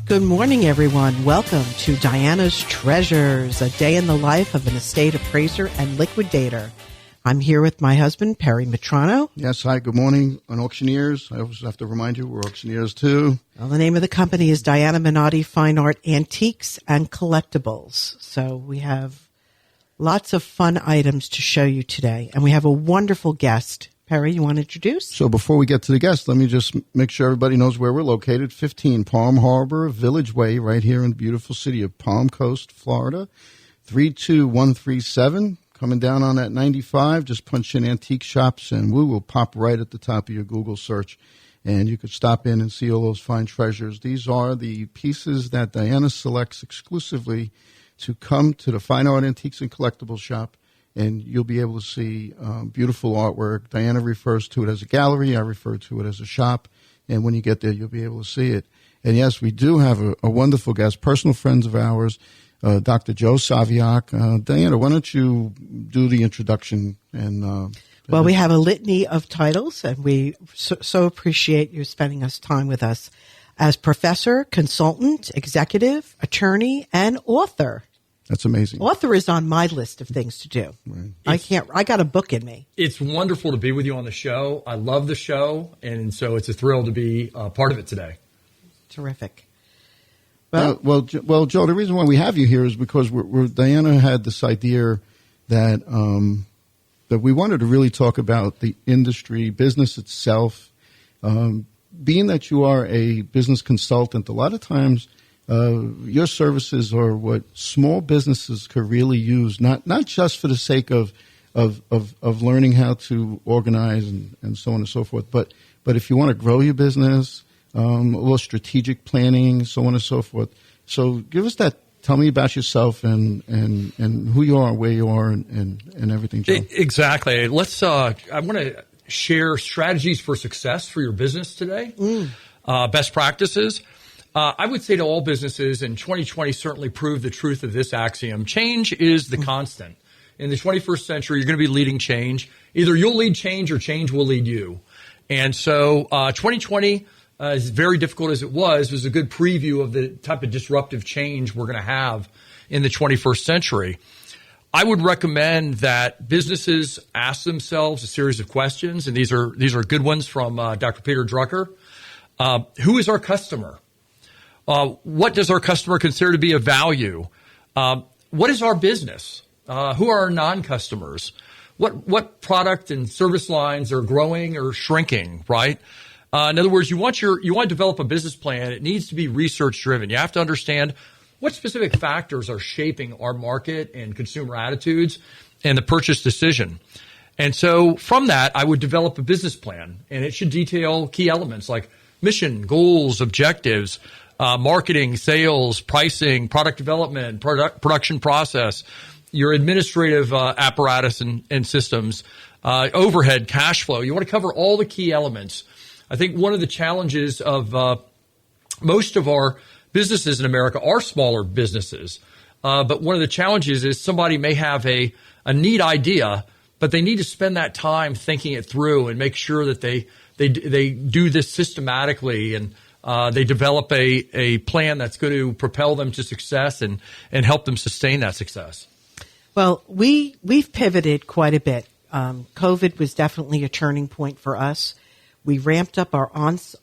Good morning, everyone. Welcome to Diana's Treasures, a day in the life of an estate appraiser and liquidator. I'm here with my husband, Perry Mitrano. Yes, hi, good morning on Auctioneers. I always have to remind you, we're auctioneers too. Well, the name of the company is Diana Minotti Fine Art Antiques and Collectibles. So we have lots of fun items to show you today. And we have a wonderful guest. Perry, you want to introduce? So before we get to the guest, let me just make sure everybody knows where we're located. 15 Palm Harbor Village Way, right here in the beautiful city of Palm Coast, Florida. 32137. Coming down on that 95, just punch in antique shops and we will pop right at the top of your Google search. And you could stop in and see all those fine treasures. These are the pieces that Diana selects exclusively to come to the Fine Art Antiques and Collectibles shop. And you'll be able to see beautiful artwork. Diana refers to it as a gallery. I refer to it as a shop. And when you get there, you'll be able to see it. And yes, we do have a wonderful guest, personal friends of ours, Dr. Joe Saviak. Diana, why don't you do the introduction? And well, we have a litany of titles, and we so appreciate you spending time with us as professor, consultant, executive, attorney, and author. That's amazing. Author is on my list of things to do. Right. I got a book in me. It's wonderful to be with you on the show. I love the show, and so it's a thrill to be part of it today. Terrific. Well, Joe, the reason why we have you here is because Diana had this idea that that we wanted to really talk about the industry, business itself. Being that you are a business consultant, a lot of times your services are what small businesses could really use, not just for the sake of learning how to organize and so on and so forth, but if you want to grow your business, a little strategic planning, so on and so forth. So give us that. Tell me about yourself and who you are, where you are, and everything, Joe. Exactly. Let's. I want to share strategies for success for your business today. Best practices. I would say to all businesses, and 2020 certainly proved the truth of this axiom, change is the constant. In the 21st century, you're going to be leading change. Either you'll lead change or change will lead you. And so 2020, as very difficult as it was a good preview of the type of disruptive change we're going to have in the 21st century. I would recommend that businesses ask themselves a series of questions, and these are good ones from Dr. Peter Drucker. Who is our customer? What does our customer consider to be of value? What is our business? Who are our non-customers? What product and service lines are growing or shrinking, right? In other words, you want to develop a business plan. It needs to be research driven. You have to understand what specific factors are shaping our market and consumer attitudes and the purchase decision. And so from that, I would develop a business plan, and it should detail key elements like mission, goals, objectives, marketing, sales, pricing, product development, production process, your administrative apparatus and systems, overhead, cash flow. You want to cover all the key elements. I think one of the challenges of most of our businesses in America are smaller businesses. But one of the challenges is somebody may have a neat idea, but they need to spend that time thinking it through and make sure that they do this systematically and they develop a plan that's going to propel them to success and help them sustain that success. Well, we've pivoted quite a bit. COVID was definitely a turning point for us. We ramped up our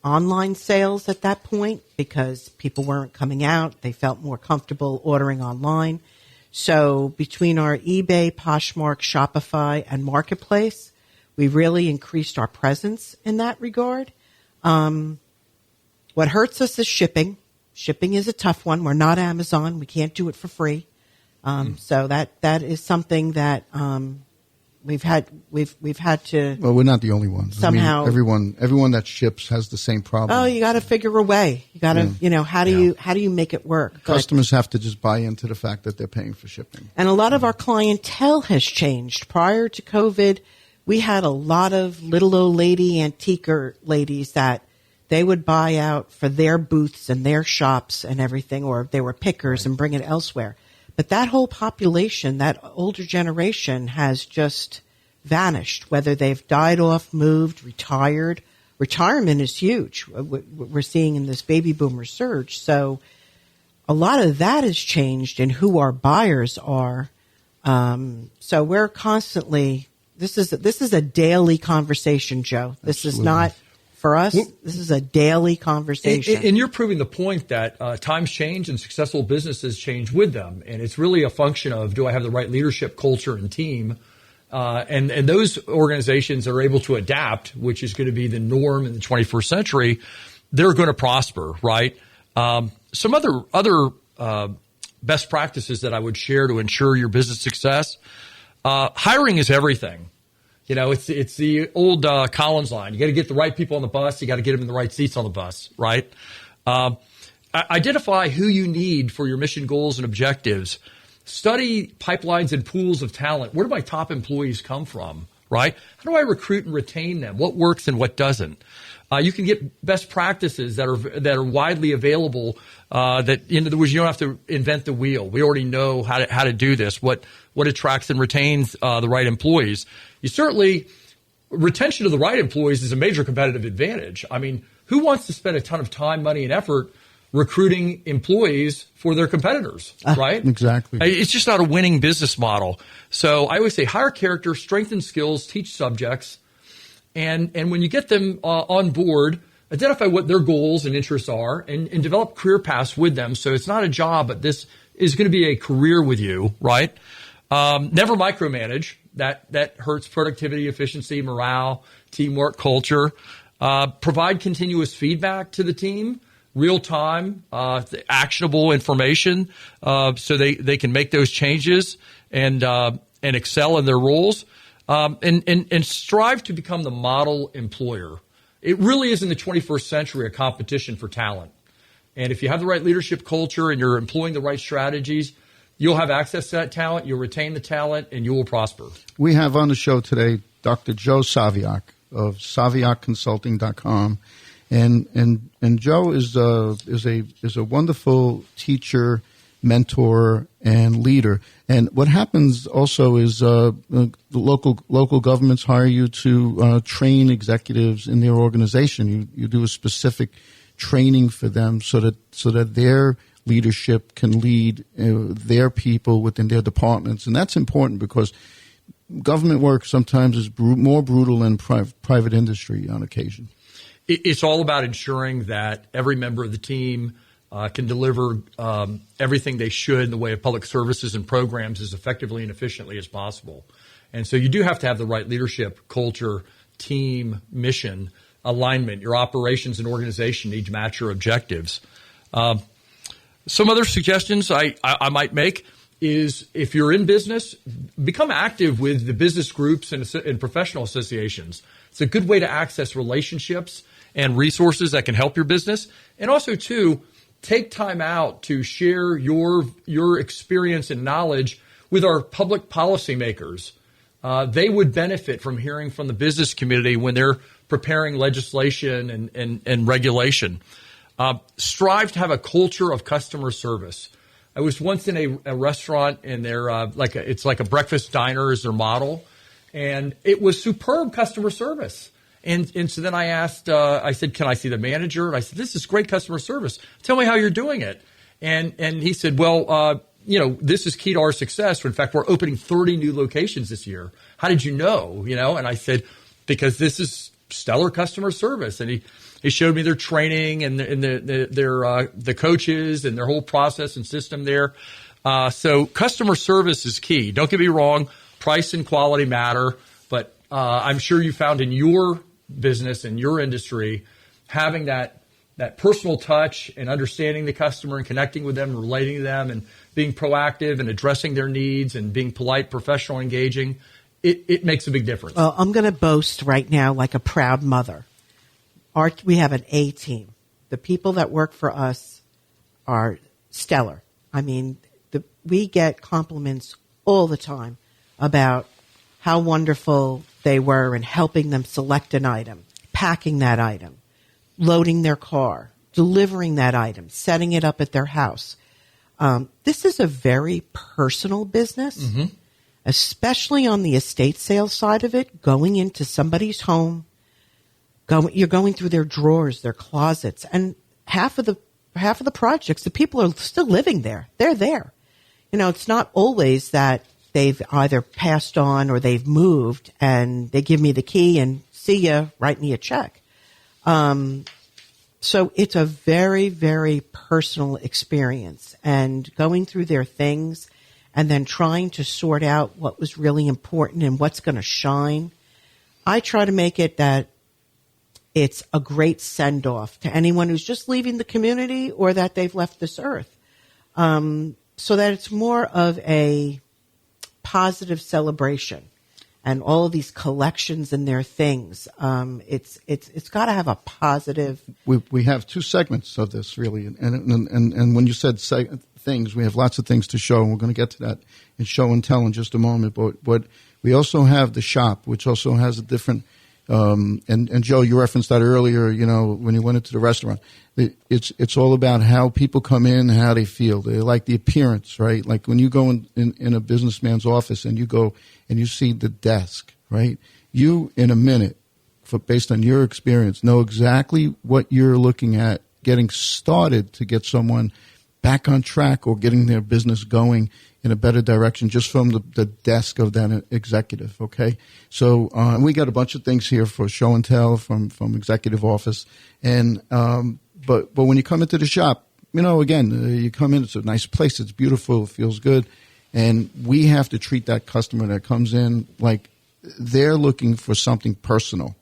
online sales at that point because people weren't coming out. They felt more comfortable ordering online. So between our eBay, Poshmark, Shopify, and Marketplace, we really increased our presence in that regard. What hurts us is shipping. Shipping is a tough one. We're not Amazon. We can't do it for free. So that is something that we've had to. Well, we're not the only ones. Somehow, I mean, everyone that ships has the same problem. Oh, you got to figure a way. You got to, how do you make it work? Customers have to just buy into the fact that they're paying for shipping. And a lot of our clientele has changed. Prior to COVID, we had a lot of little old lady antiquer ladies that they would buy out for their booths and their shops and everything, or they were pickers and bring it elsewhere. But that whole population, that older generation, has just vanished, whether they've died off, moved, retired. Retirement is huge. We're seeing in this baby boomer surge. So a lot of that has changed in who our buyers are. So we're constantly, this is a daily conversation, Joe. This Absolutely. is not, for us, this is a daily conversation. And you're proving the point that times change and successful businesses change with them. And it's really a function of, do I have the right leadership, culture, and team? And those organizations that are able to adapt, which is going to be the norm in the 21st century, they're going to prosper, right? Some other best practices that I would share to ensure your business success. Hiring is everything. You know, it's the old Collins line. You got to get the right people on the bus. You got to get them in the right seats on the bus, right? Identify who you need for your mission goals and objectives. Study pipelines and pools of talent. Where do my top employees come from, right? How do I recruit and retain them? What works and what doesn't? You can get best practices that are widely available. That in other words, you don't have to invent the wheel. We already know how to do this. What attracts and retains the right employees? You certainly retention of the right employees is a major competitive advantage. I mean, who wants to spend a ton of time, money, and effort recruiting employees for their competitors, right? Exactly. It's just not a winning business model. So I always say hire character, strengthen skills, teach subjects. And when you get them on board, identify what their goals and interests are and develop career paths with them. So it's not a job, but this is going to be a career with you, right? Never micromanage. That hurts productivity, efficiency, morale, teamwork, culture. Provide continuous feedback to the team, real time, actionable information, so they can make those changes and excel in their roles. And strive to become the model employer. It really is in the 21st century a competition for talent. And if you have the right leadership culture and you're employing the right strategies, you'll have access to that talent, you'll retain the talent, and you will prosper. We have on the show today Dr. Joe Saviak of SaviakConsulting.com. And Joe is a wonderful teacher, mentor, and leader. And what happens also is the local governments hire you to train executives in their organization. You do a specific training for them so that their leadership can lead their people within their departments. And that's important because government work sometimes is more brutal than private industry on occasion. It's all about ensuring that every member of the team can deliver everything they should in the way of public services and programs as effectively and efficiently as possible. And so you do have to have the right leadership, culture, team, mission, alignment. Your operations and organization need to match your objectives. Some other suggestions I might make is if you're in business, become active with the business groups and professional associations. It's a good way to access relationships and resources that can help your business. And also, too, take time out to share your experience and knowledge with our public policymakers. They would benefit from hearing from the business community when they're preparing legislation and regulation. Strive to have a culture of customer service. I was once in a restaurant, and they're it's like a breakfast diner is their model, and it was superb customer service. And so then I asked, I said, can I see the manager? And I said, this is great customer service. Tell me how you're doing it. And he said, well, this is key to our success. In fact, we're opening 30 new locations this year. How did you know? And I said, because this is stellar customer service. And he showed me their training and the coaches and their whole process and system there. So customer service is key. Don't get me wrong. Price and quality matter, but I'm sure you found in your business and your industry having that personal touch and understanding the customer and connecting with them, relating to them, and being proactive and addressing their needs and being polite, professional, engaging. It makes a big difference. Well, I'm going to boast right now like a proud mother. We have an A team. The people that work for us are stellar. I mean, we get compliments all the time about how wonderful they were in helping them select an item, packing that item, loading their car, delivering that item, setting it up at their house. This is a very personal business, especially on the estate sales side of it, going into somebody's home. You're going through their drawers, their closets, and half of half of the projects, the people are still living there. They're there. It's not always that they've either passed on or they've moved and they give me the key and see ya, write me a check. So it's a very, very personal experience, and going through their things and then trying to sort out what was really important and what's going to shine. I try to make it that it's a great send-off to anyone who's just leaving the community or that they've left this earth, so that it's more of a positive celebration. And all of these collections and their things, it's got to have a positive. We have two segments of this really, and when you said things, we have lots of things to show, and we're going to get to that in show and tell in just a moment. But we also have the shop, which also has a different. And Joe, you referenced that earlier. When you went into the restaurant, it's all about how people come in, how they feel. They like the appearance, right? Like when you go in a businessman's office and you go and you see the desk, right? You in a minute, based on your experience, know exactly what you're looking at, getting started to get someone back on track or getting their business going in a better direction just from the desk of that executive, okay? So we got a bunch of things here for show and tell from executive office. And but when you come into the shop, again, you come in, it's a nice place, it's beautiful, it feels good. And we have to treat that customer that comes in like they're looking for something personal,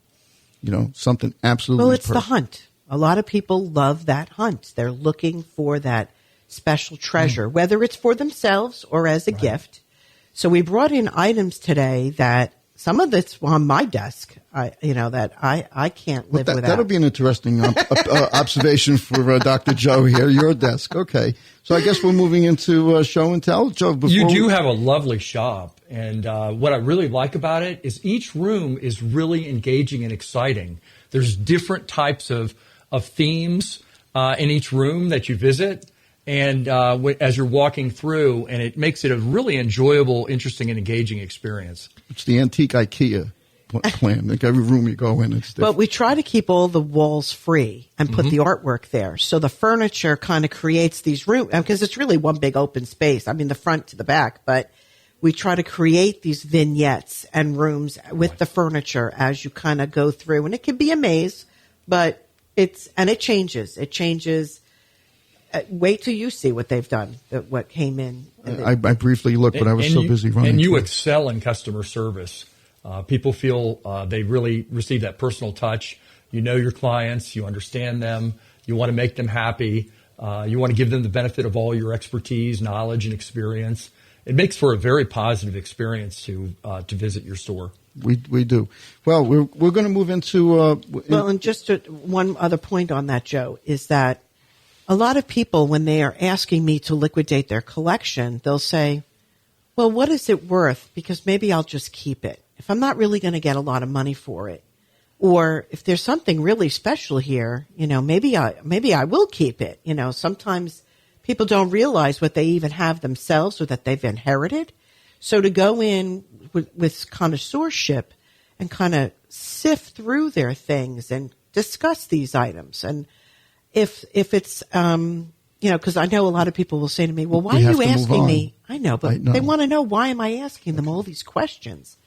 something absolutely Well, it's personal. the hunt. A lot of people love that hunt. They're looking for that special treasure, whether it's for themselves or as a gift. So we brought in items today that some of it's on my desk, that I can't live without. That'll be an interesting observation for Dr. Joe here, your desk. Okay. So I guess we're moving into show and tell. Joe, you do have a lovely shop. And what I really like about it is each room is really engaging and exciting. There's different types of themes in each room that you visit. And as you're walking through, and it makes it a really enjoyable, interesting, and engaging experience. It's the antique IKEA plan. Like every room you go in, it's different. But we try to keep all the walls free and put the artwork there. So the furniture kind of creates these rooms, because it's really one big open space. I mean, the front to the back. But we try to create these vignettes and rooms with the furniture as you kind of go through. And it can be a maze, but it changes. It changes. Wait till you see what they've done, what came in. I briefly looked, but I was so busy running. And you excel in customer service. People feel they really receive that personal touch. You know your clients. You understand them. You want to make them happy. You want to give them the benefit of all your expertise, knowledge, and experience. It makes for a very positive experience to visit your store. We do. Well, we're going to move into. And just one other point on that, Joe, is that a lot of people, when they are asking me to liquidate their collection, they'll say, well, what is it worth? Because maybe I'll just keep it if I'm not really going to get a lot of money for it. Or if there's something really special here, maybe I will keep it. Sometimes people don't realize what they even have themselves or that they've inherited. So to go in with connoisseurship and kind of sift through their things and discuss these items. And if it's, because I know a lot of people will say to me, well, why are you asking me? I know, but they want to know, why am I asking them all these questions?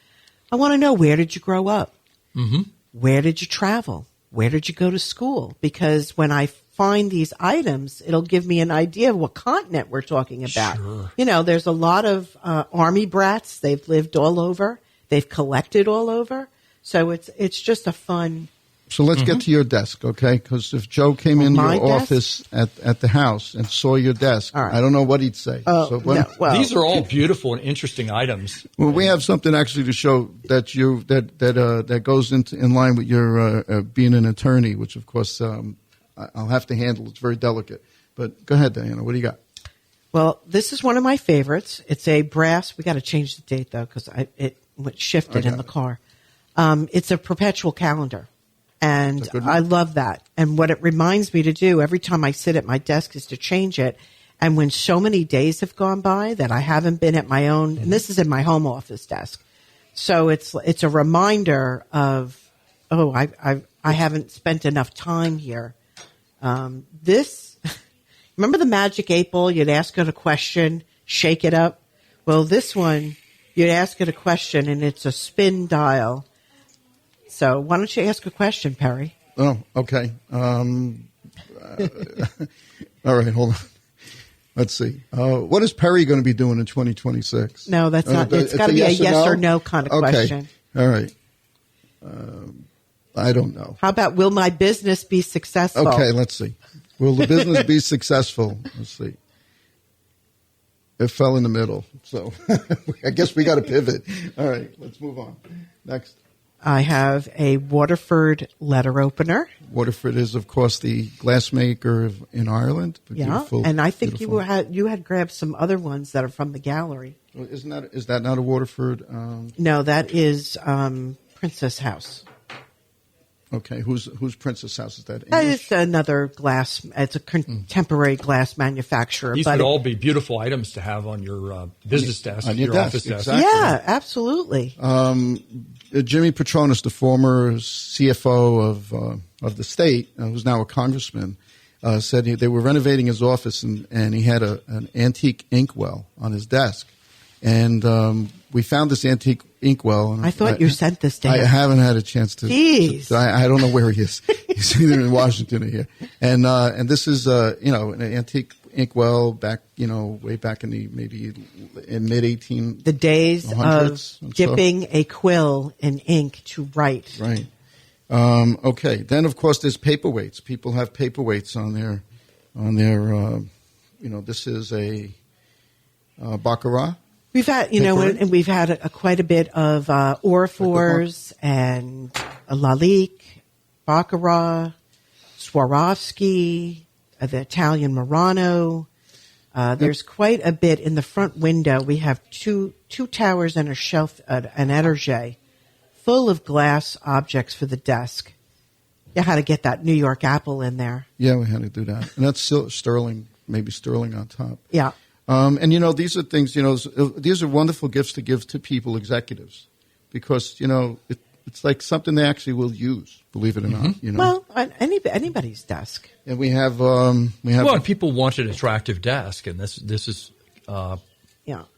I want to know, where did you grow up? Mm-hmm. Where did you travel? Where did you go to school? Because when I find these items, it'll give me an idea of what continent we're talking about. Sure. There's a lot of Army brats. They've lived all over. They've collected all over. So it's just a fun. So let's get to your desk, okay? Because if Joe came in your office at the house and saw your desk, right, I don't know what he'd say. These are all beautiful and interesting items. Well, we have something actually to show that that goes in line with your being an attorney, which of course I'll have to handle. It's very delicate. But go ahead, Diana. What do you got? Well, this is one of my favorites. It's a brass. We got to change the date though, because it shifted in the car. It's a perpetual calendar. And I love that. And what it reminds me to do every time I sit at my desk is to change it. And when so many days have gone by that I haven't been at my own, and this is in my home office desk. So it's a reminder of, I haven't spent enough time here. This Remember the Magic 8 Ball? You'd ask it a question, shake it up. Well, this one, you'd ask it a question, and it's a spin dial. So why don't you ask a question, Perry? Oh, okay. All right, hold on. Let's see. What is Perry going to be doing in 2026? No, that's not. It's got to be a yes or no kind of question. All right. I don't know. How about will my business be successful? Okay, let's see. Will the business be successful? Let's see. It fell in the middle, so I guess we got to pivot. All right, let's move on. Next. I have a Waterford letter opener. Waterford is, of course, the glass maker in Ireland. Yeah, and I think you had grabbed some other ones that are from the gallery. Well, is that not a Waterford? No, that is Princess House. Okay, whose Princess House is that? It's another glass. It's a contemporary glass manufacturer. These would all be beautiful items to have on your business desk, on your office desk. Exactly. Yeah, absolutely. Jimmy Petronas, the former CFO of the state, who's now a congressman, said they were renovating his office and he had an antique inkwell on his desk. And we found this antique inkwell. And I thought you sent this to him. I haven't had a chance to. Jeez. I don't know where he is. He's either in Washington or here. And this is, an antique inkwell back, way back in the mid-1800s. The days of dipping a quill in ink to write. Right. Okay. Then, of course, there's paperweights. People have paperweights on their, this is a baccarat. We've had, and we've had quite a bit of Orifors and Lalique, Baccarat, Swarovski, the Italian Murano. There's quite a bit in the front window. We have two towers and a shelf, an étagère, full of glass objects for the desk. You had to get that New York apple in there. Yeah, we had to do that. And that's still sterling, maybe sterling on top. Yeah. And, these are things, these are wonderful gifts to give to people, executives, because, it's like something they actually will use, believe it or not. Well, on anybody's desk. And we have. People want an attractive desk, and this is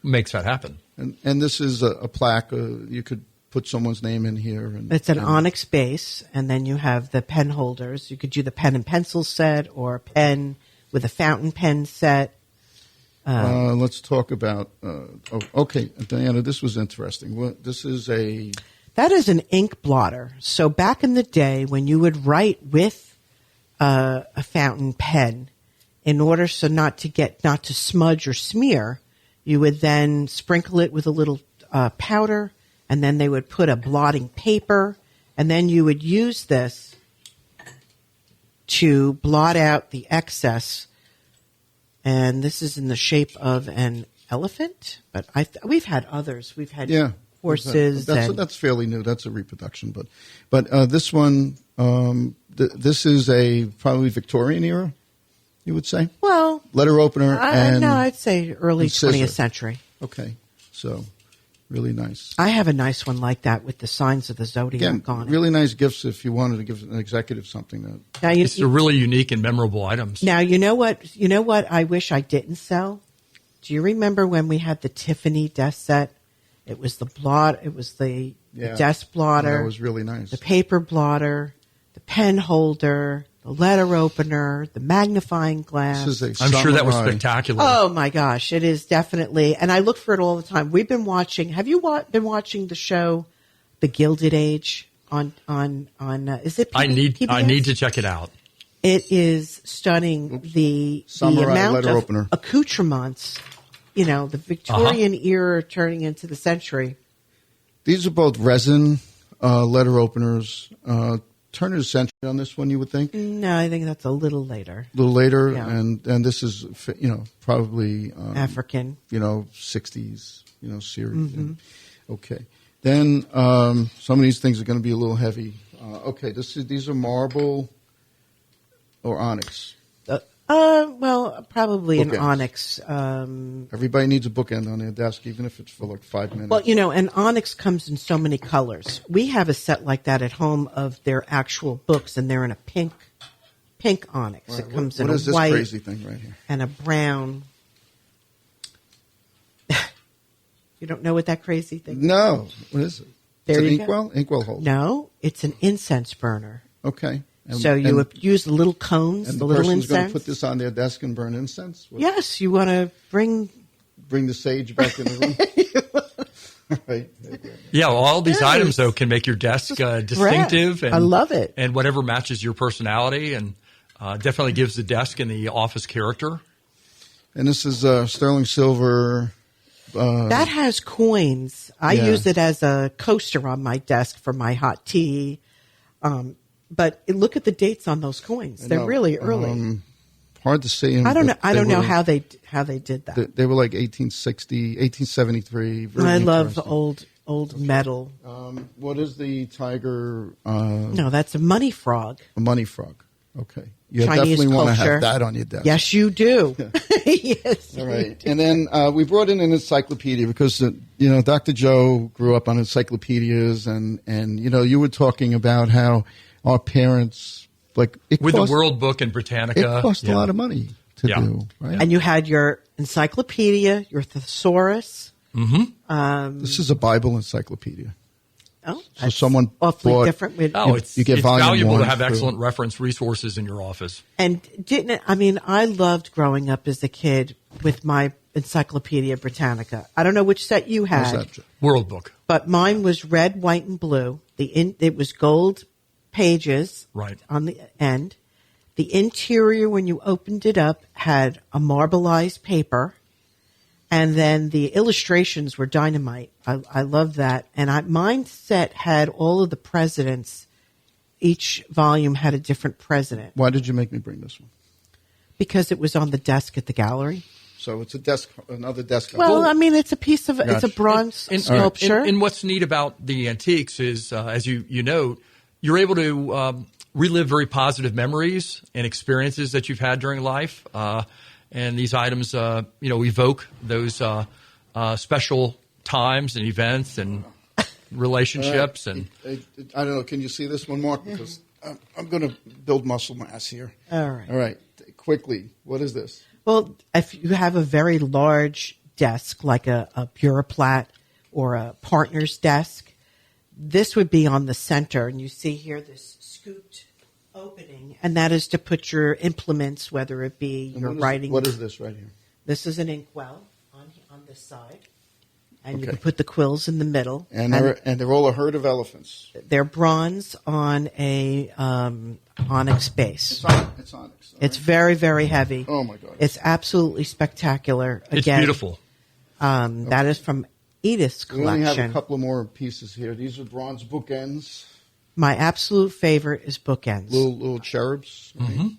makes that happen. And this is a plaque. You could put someone's name in here. It's an onyx base, and then you have the pen holders. You could do the pen and pencil set or a pen with a fountain pen set. Let's talk about. Okay, Diana, this was interesting. This is that is an ink blotter. So back in the day, when you would write with a fountain pen, in order not to smudge or smear, you would then sprinkle it with a little powder, and then they would put a blotting paper, and then you would use this to blot out the excess. And this is in the shape of an elephant, but we've had others. We've had horses. That's fairly new. That's a reproduction, but this one, this is a probably Victorian era, you would say. Well, letter opener. No, I'd say early 20th century. Okay, so really nice. I have a nice one like that with the signs of the zodiac on it. Really nice gifts if you wanted to give an executive something that. Now, it's a really unique and memorable items. Now, you know what I wish I didn't sell? Do you remember when we had the Tiffany desk set? It was the desk blotter. That was really nice. The paper blotter, the pen holder, the letter opener, the magnifying glass. I'm sure that was spectacular. Oh my gosh, it is definitely. And I look for it all the time. We've been watching. Have you been watching the show, The Gilded Age on is it? PBS? I need to check it out. It is stunning. The amount of accoutrements. The Victorian era turning into the century. These are both resin letter openers. Turn of the century on this one, you would think? No, I think that's a little later. A little later, yeah. and this is, probably African. 60s, series. Mm-hmm. Okay. Then some of these things are going to be a little heavy. Okay, these are marble or onyx. Well, probably bookends. An onyx. Everybody needs a bookend on their desk, even if it's for like 5 minutes. Well, and onyx comes in so many colors. We have a set like that at home of their actual books, and they're in a pink pink onyx. Right. It comes what in is a this white crazy thing right here? and a brown. You don't know what that crazy thing is? No. What is it? There it's an you inkwell? go. Inkwell holder. No, it's an incense burner. Okay. So you would use the little cones, and the little person's going incense. to put this on their desk and burn incense? Yes, you want to bring the sage back in the room? Right. Yeah, well, all these Yes. items, though, can make your desk distinctive. And, I love it. And whatever matches your personality, and definitely gives the desk and the office character. And this is sterling silver. That has coins. I Yeah. use it as a coaster on my desk for my hot tea. But look at the dates on those coins. They're really early. Hard to see. I don't know. but I don't know were- how they did that. They were like 1860, 1873. Very I love interesting. old metal. What is the tiger? No, that's a money frog. A money frog. Okay. You Chinese definitely want to culture. have that on your desk. Yes, you do. Yes. All right. And then we brought in an encyclopedia because, Dr. Joe grew up on encyclopedias and you were talking about how our parents, like, With the World Book and Britannica. it cost a lot of money to do, right? And you had your encyclopedia, your thesaurus. This is a Bible encyclopedia. Oh, So that's someone awfully bought- different. Oh, it's you get volume valuable one to have through- excellent reference resources in your office. And I loved growing up as a kid with my Encyclopedia Britannica. I don't know which set you What's had, that? World Book. but mine was red, white, and blue. It was gold pages Right. on the end. The interior, when you opened it up, had a marbleized paper. And then the illustrations were dynamite. I love that. And mine set had all of the presidents. Each volume had a different president Why did you make me bring this one? because it was on the desk at the gallery. So it's another desk. Well, I mean, it's a piece of, it's a Gotcha. bronze And- sculpture. And what's neat about the antiques is, as you note, you're able to relive very positive memories and experiences that you've had during life. And these items, evoke those special times and events and relationships. And I don't know. Can you see this one, Mark? Because I'm going to build muscle mass here. All right. All right. Quickly, what is this? Well, if you have a very large desk, like a Buroplat or a partner's desk, this would be on the center. And you see here this scooped opening, and that is to put your implements, whether it be your writing. What is this right here? This is an inkwell on this side. And you Okay. can put the quills in the middle. And they're all a herd of elephants. They're bronze on a onyx base. It's onyx. All It's right. very, very heavy. Oh, my God. It's absolutely spectacular. it's Again, beautiful. That is from Edith's We only have a collection. couple of more pieces here. These are bronze bookends, My absolute favorite is bookends. little cherubs. Right?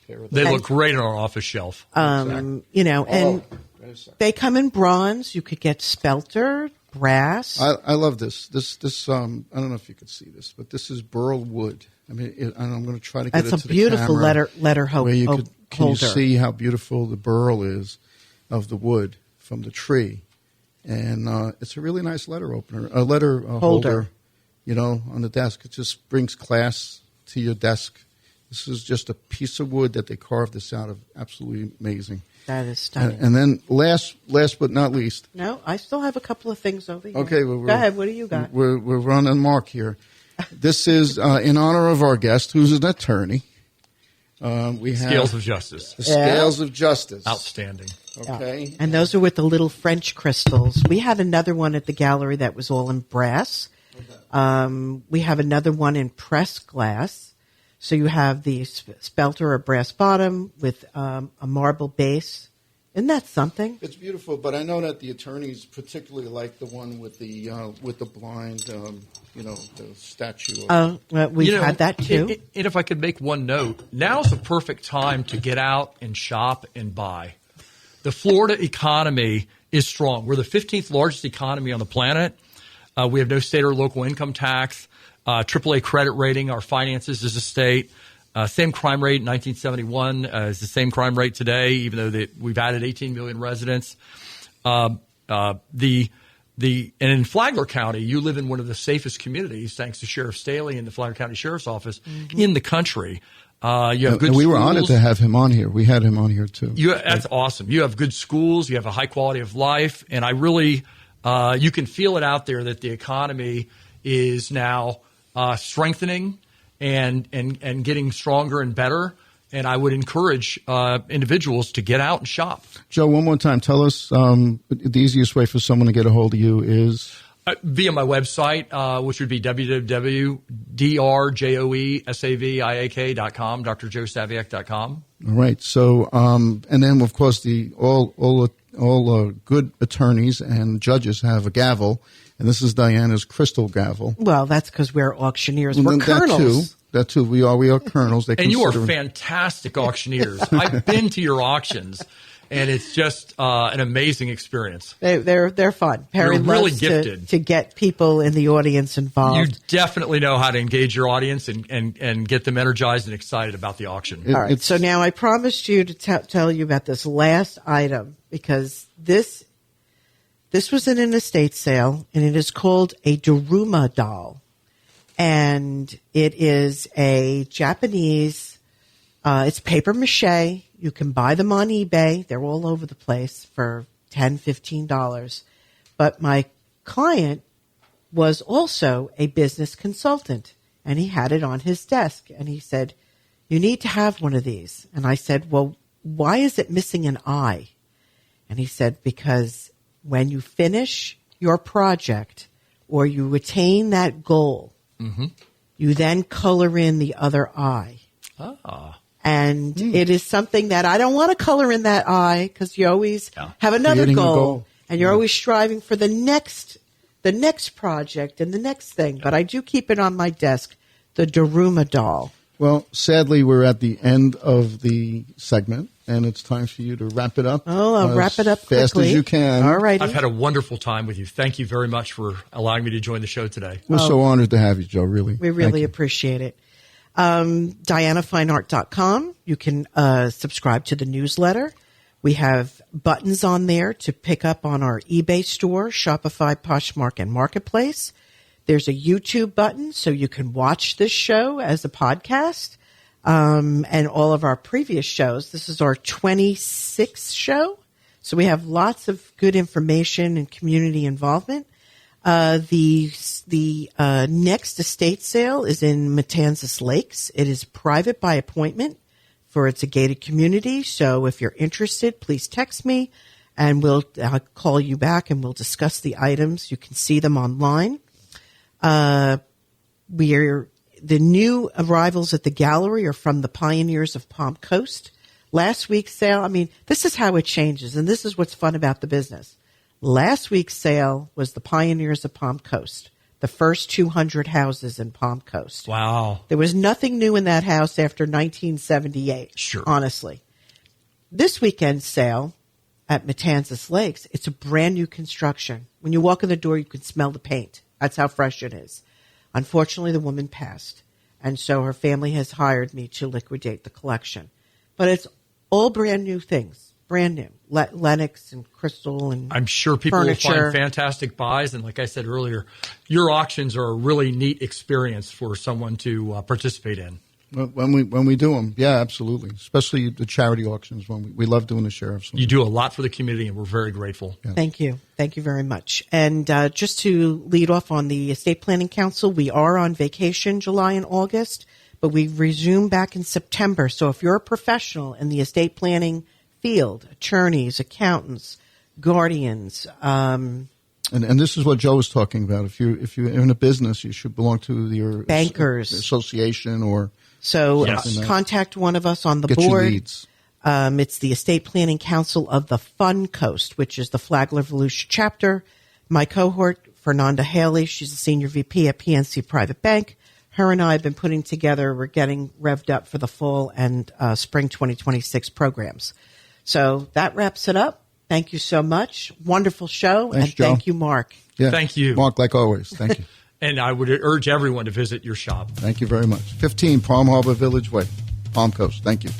Pair of They them. look great on our office shelf. And wait a second. they come in bronze. You could get spelter, brass. I love this. This I don't know if you could see this, but this is burl wood. I mean, and I'm going to try to get That's it a to the beautiful camera letter where you holder. can you see how beautiful the burl is of the wood from the tree, and it's a really nice letter opener, a letter holder. On the desk. It just brings class to your desk. This is just a piece of wood that they carved this out of. Absolutely amazing. That is stunning. And then last but not least, No, I still have a couple of things over here. okay, Go ahead. What do you got? We're running Mark here. This is in honor of our guest, who's an attorney. We have Scales of Justice. the Scales of Justice. Outstanding. Okay. And those are with the little French crystals. We had another one at the gallery that was all in brass. We have another one in pressed glass. So you have the spelter or brass bottom with a marble base. Isn't that something? It's beautiful, but I know that the attorneys particularly like the one with the blind, the statue. Of, We've had that too. And if I could make one note, now's the perfect time to get out and shop and buy. The Florida economy is strong. We're the 15th largest economy on the planet. We have no state or local income tax, AAA credit rating. Our finances as a state. Same crime rate in 1971 is the same crime rate today, even though we've added 18 million residents. And in Flagler County, you live in one of the safest communities, thanks to Sheriff Staley and the Flagler County Sheriff's Office in the country. You have good we schools. were honored to have him on here. We had him on here too. That's awesome. You have good schools. You have a high quality of life. And I really, you can feel it out there that the economy is now strengthening and getting stronger and better. And I would encourage individuals to get out and shop. Joe, one more time, tell us the easiest way for someone to get a hold of you is? Via my website, which would be www.drjoesaviak.com, drjoesaviak.com. All right. So, and then of course all good attorneys and judges have a gavel, and this is Diana's crystal gavel. Well, that's because we're auctioneers. We're colonels. That too. We are colonels. And you are fantastic auctioneers. I've been to your auctions, and it's just an amazing experience. They're fun. Perry You're really loves gifted to get people in the audience involved. You definitely know how to engage your audience and get them energized and excited about the auction. All right. So now I promised you to tell you about this last item, because this was in an estate sale, and it is called a Daruma doll. And it is a Japanese, it's paper mache. You can buy them on eBay. They're all over the place for $10, $15. But my client was also a business consultant, and he had it on his desk. And he said, "You need to have one of these." And I said, "Well, why is it missing an eye?" And he said, "Because when you finish your project or you attain that goal, you then color in the other eye." And it is something that I don't want to color in that eye, because you always have another goal, and you're always striving for the next project and the next thing. But I do keep it on my desk, the Daruma doll. Well, sadly, we're at the end of the segment, and it's time for you to wrap it up. Oh, I'll wrap it up quickly. Fast as you can. All right. I've had a wonderful time with you. Thank you very much for allowing me to join the show today. We're so honored to have you, Joe, really. We really appreciate it. DianaFineArt.com. You can subscribe to the newsletter. We have buttons on there to pick up on our eBay store, Shopify, Poshmark, and Marketplace. There's a YouTube button, so you can watch this show as a podcast, and all of our previous shows. This is our 26th show, so we have lots of good information and community involvement. The next estate sale is in Matanzas Lakes. It is private by appointment, for it's a gated community. So if you're interested, please text me, and we'll call you back, and we'll discuss the items. You can see them online. The new arrivals at the gallery are from the Pioneers of Palm Coast. Last week's sale, this is how it changes, and this is what's fun about the business. Last week's sale was the Pioneers of Palm Coast, the first 200 houses in Palm Coast. Wow. There was nothing new in that house after 1978, Sure. honestly. This weekend's sale at Matanzas Lakes, it's a brand new construction. When you walk in the door, you can smell the paint. That's how fresh it is. Unfortunately, the woman passed, and so her family has hired me to liquidate the collection. But it's all brand new things, brand new. Lennox and crystal and I'm sure people furniture. will find fantastic buys, and like I said earlier, your auctions are a really neat experience for someone to participate in. When we do them, yeah, absolutely. Especially the charity auctions. We love doing the sheriff's. You do a lot for the community, and we're very grateful. Yeah. Thank you. Thank you very much. And just to lead off on the Estate Planning Council, we are on vacation July and August, but we resume back in September. So if you're a professional in the estate planning field, attorneys, accountants, guardians, and this is what Joe was talking about. If you're in a business, you should belong to your bankers association or. So Yes. contact one of us on the Get board. your leads. It's the Estate Planning Council of the Fun Coast, which is the Flagler Volusia chapter. My cohort, Fernanda Haley, she's a senior VP at PNC Private Bank. Her and I have been putting together, we're getting revved up for the fall and spring 2026 programs. So that wraps it up. Thank you so much. Wonderful show. Thanks, and Joe. thank you, Mark. Yeah. Thank you. Mark, like always. Thank you. And I would urge everyone to visit your shop. Thank you very much. 15 Palm Harbor Village Way, Palm Coast. Thank you.